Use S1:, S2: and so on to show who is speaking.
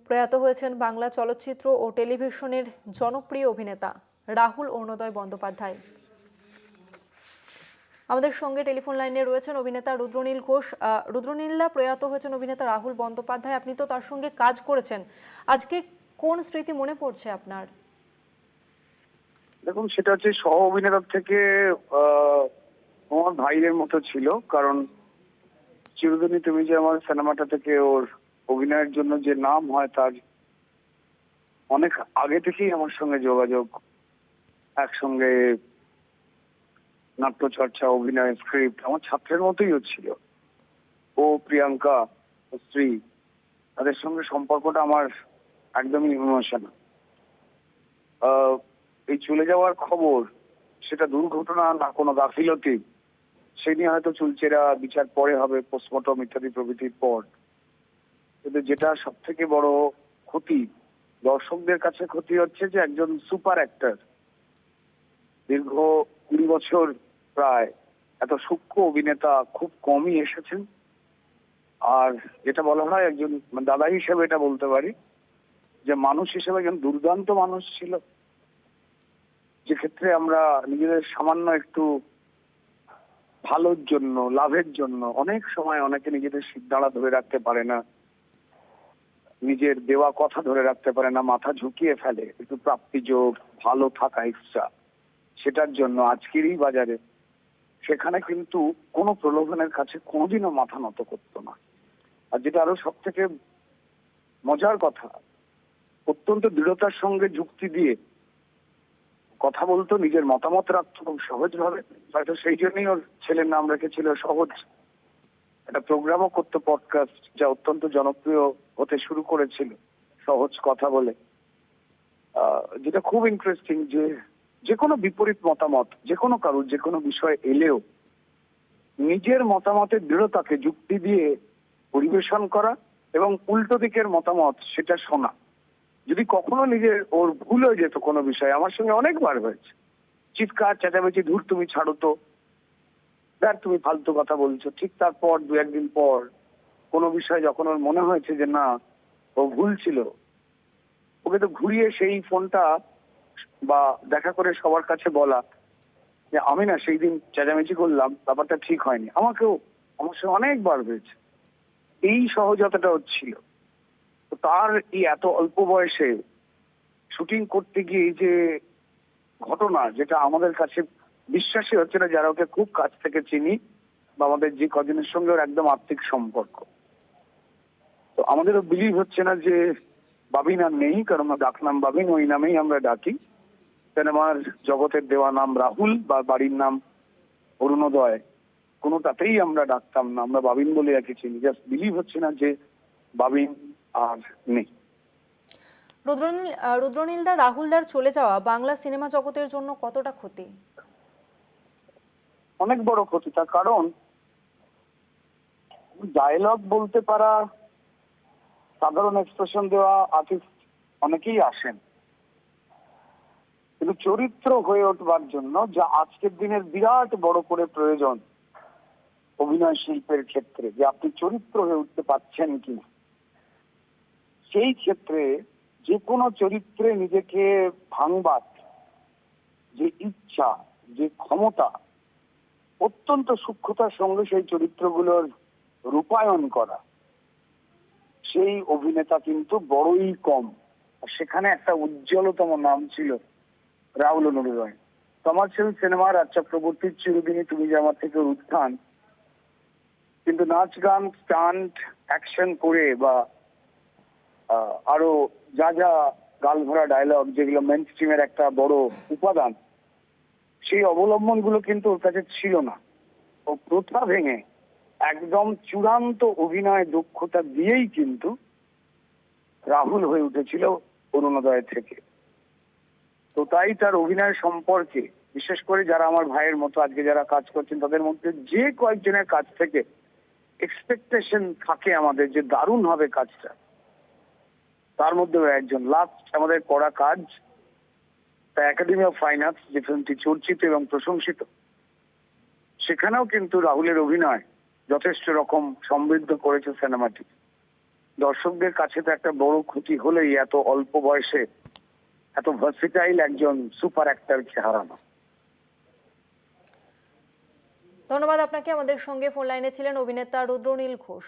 S1: প্রয়াত হয়েছেন বাংলা চলচ্চিত্র ও টেলিভিশনের জনপ্রিয় অভিনেতা রাহুল অরুণোদয় বন্দ্যোপাধ্যায়। আমাদের সঙ্গে টেলিফোন লাইনে রয়েছেন অভিনেতা রুদ্রনীল ঘোষ। রুদ্রনীলদা, প্রয়াত হয়েছেন অভিনেতা রাহুল বন্দ্যোপাধ্যায়, আপনি তো তার সঙ্গে কাজ করেছেন। আজকে কোন স্মৃতি মনে পড়ছে আপনার?
S2: দেখুন, সেটা হচ্ছে সহ অভিনেতার থেকে আমার ভাইয়ের মতো ছিল। কারণ চিরদিনই তুমি যে আমার সিনেমাটা থেকে ওর অভিনয়ের জন্য যে নাম হয়, তার অনেক আগে থেকেই আমার সঙ্গে যোগাযোগ, একসঙ্গে নাট্যচর্চা, অভিনয়, স্ক্রিপ্ট আমার ছাত্রের মতোই ছিল। ও প্রিয়াঙ্কা, ও স্ত্রী, তাদের সঙ্গে সম্পর্কটা আমার একদমই ইমোশনাল। এই চলে যাওয়ার খবর, সেটা দুর্ঘটনা না কোনো গাফিলতি, সে নিয়ে হয়তো চুলচেরা বিচার পরে হবে, পোস্টমর্টম ইত্যাদি প্রভৃতির পর। কিন্তু যেটা সব থেকে বড় ক্ষতি, দর্শকদের কাছে ক্ষতি হচ্ছে যে একজন সুপার অ্যাক্টর দীর্ঘ 20 বছর প্রায় এত সূক্ষ্ম অভিনেতা খুব কমই এসেছেন। আর যেটা বলা হয়, একজন দাদা হিসেবে এটা বলতে পারি যে মানুষ হিসেবে একজন দুর্দান্ত মানুষ ছিল, যে ক্ষেত্রে আমরা নিজেদের সামান্য একটু ভালোর জন্য, লাভের জন্য অনেক সময় অনেকে নিজেদের সিদ্ধারা ধরে রাখতে পারে না, নিজের দেওয়া কথা ধরে রাখতে পারে না, মাথা ঝুঁকিয়ে ফেলে একটু প্রাপ্তিযোগ, ভালো থাকা ইচ্ছা, সেটার জন্য আজকেরই বাজারে সেখানে কিন্তু কোনো প্রলোভনের কাছে কোনোদিনও মাথা নত করতো না। আর যেটা আরো সব থেকে মজার কথা, অত্যন্ত দৃঢ়তার সঙ্গে যুক্তি দিয়ে কথা বলতো, নিজের মতামত রাখতো খুব সহজভাবে। হয়তো সেই জন্যই ওর ছেলের নাম রেখেছিল সহজ। একটা প্রোগ্রামও করতো, পডকাস্ট, যা অত্যন্ত জনপ্রিয় হতে শুরু করেছিল সহজ কথা বলে। যেটা খুব ইন্টারেস্টিং যে যে কোনো বিপরীত মতামত যে কোনো কারোর যে কোনো বিষয় এলেও নিজের মতামতের দৃঢ়তাকে যুক্তি দিয়ে পরিবেশন করা এবং উল্টো দিকের মতামত সেটা শোনা। যদি কখনো নিজের ওর ভুল হয়ে যেত কোনো বিষয়ে, আমার সঙ্গে অনেকবার হয়েছে, চিৎকার চেঁচামেচি, ধুর তুমি ছাড়ো তো, দেখ তুমি ফালতু কথা বলছো। ঠিক তারপর 2-1 দিন পর কোনো বিষয়ে যখন ওর মনে হয়েছে যে না, ও ভুল ছিল, ওকে তো ঘুরিয়ে সেই ফোনটা বা দেখা করে সবার কাছে বলা যে আমি না সেই দিন চেঁচামেচি করলাম, ব্যাপারটা ঠিক হয়নি। আমাকেও আমার সঙ্গে অনেকবার হয়েছে। এই সহজতাটা হচ্ছিল। তো তার এই এত অল্প বয়সে শুটিং করতে গিয়ে এই যে ঘটনা, যেটা আমাদের কাছে বিশ্বাসই হচ্ছে না যারা ওকে খুব কাছ থেকে চিনি বা আমাদের যে কজনের সঙ্গে ওর একদম আর্থিক সম্পর্ক, তো আমাদেরও বিলিভ হচ্ছে না যে বাবিন আর নেই। কারণ ডাক নাম বাবিন, ওই নামেই আমরা ডাকি। সিনেমার জগতের দেওয়া নাম রাহুল বা বাড়ির নাম অরুণোদয়, কোনোটাতেই আমরা ডাকতাম না, আমরা বাবিন বলে আর কিছু চিনি। জাস্ট বিলিভ হচ্ছে না যে বাবিন আর নেই।
S1: রুদ্রনীলদা, রাহুলদার চলে যাওয়া বাংলা সিনেমা জগতের জন্য কতটা ক্ষতি?
S2: অনেক বড় ক্ষতি। তার কারণ ডায়লগ বলতে পারা, সাধারণ এক্সপ্রেশন দেওয়া আর্টিস্ট অনেকেই আসেন, কিন্তু চরিত্র হয়ে উঠবার জন্য যা আজকের দিনের বিরাট বড় করে প্রয়োজন অভিনয় শিল্পের ক্ষেত্রে, যে আপনি চরিত্র হয়ে উঠতে পারছেন কি, সেই ক্ষেত্রে যে কোনো চরিত্রে নিজেকে ভাঙবার যে ইচ্ছা, যে ক্ষমতা, অত্যন্ত সূক্ষ্মতার সঙ্গে সেই চরিত্রগুলোর রূপায়ণ করা, সেই অভিনেতা কিন্তু বড়ই কম। আর সেখানে একটা উজ্জ্বলতম নাম ছিল রাহুল অরুণোদয়। কমার্শিয়াল সিনেমা রাজ চক্রবর্তীর চিরদিনই তুমি যে আমার থেকে উত্থান, কিন্তু নাচ গান, স্টান্ট, অ্যাকশন করে বা আরো যা যা গালভরা ডায়লগ, যেগুলো মেইন স্ট্রিমের একটা বড় উপাদান, সেই অবলম্বন গুলো কিন্তু ওর কাছে ছিল না। ও প্রথা ভেঙে একদম চূড়ান্ত অভিনয় দক্ষতা দিয়েই কিন্তু রাহুল হয়ে উঠেছিল অরুণোদয় থেকে। তো তাই তার অভিনয় সম্পর্কে, বিশেষ করে যারা আমার ভাইয়ের মতো আজকে যারা কাজ করছেন, তাদের মধ্যে যে কয়েকজনের কাছ থেকে এক্সপেকটেশন থাকে আমাদের যে দারুণ হবে কাজটা, তার মধ্যেও একজন। লাস্ট আমাদের করা কাজ the academy of fine arts, যে ফিল্মটি চর্চিত এবং প্রশংসিত, সেখানেও কিন্তু রাহুলের অভিনয় যথেষ্ট রকম সমৃদ্ধ করেছে সিনেমাটি। দর্শকদের কাছে তো একটা বড় ক্ষতি হলেই এত অল্প বয়সে এত ভার্সিটাইল একজন সুপার অ্যাক্টরকে হারানো।
S1: ধন্যবাদ আপনাকে। আমাদের সঙ্গে ফোন লাইনে ছিলেন অভিনেতা রুদ্রনীল ঘোষ।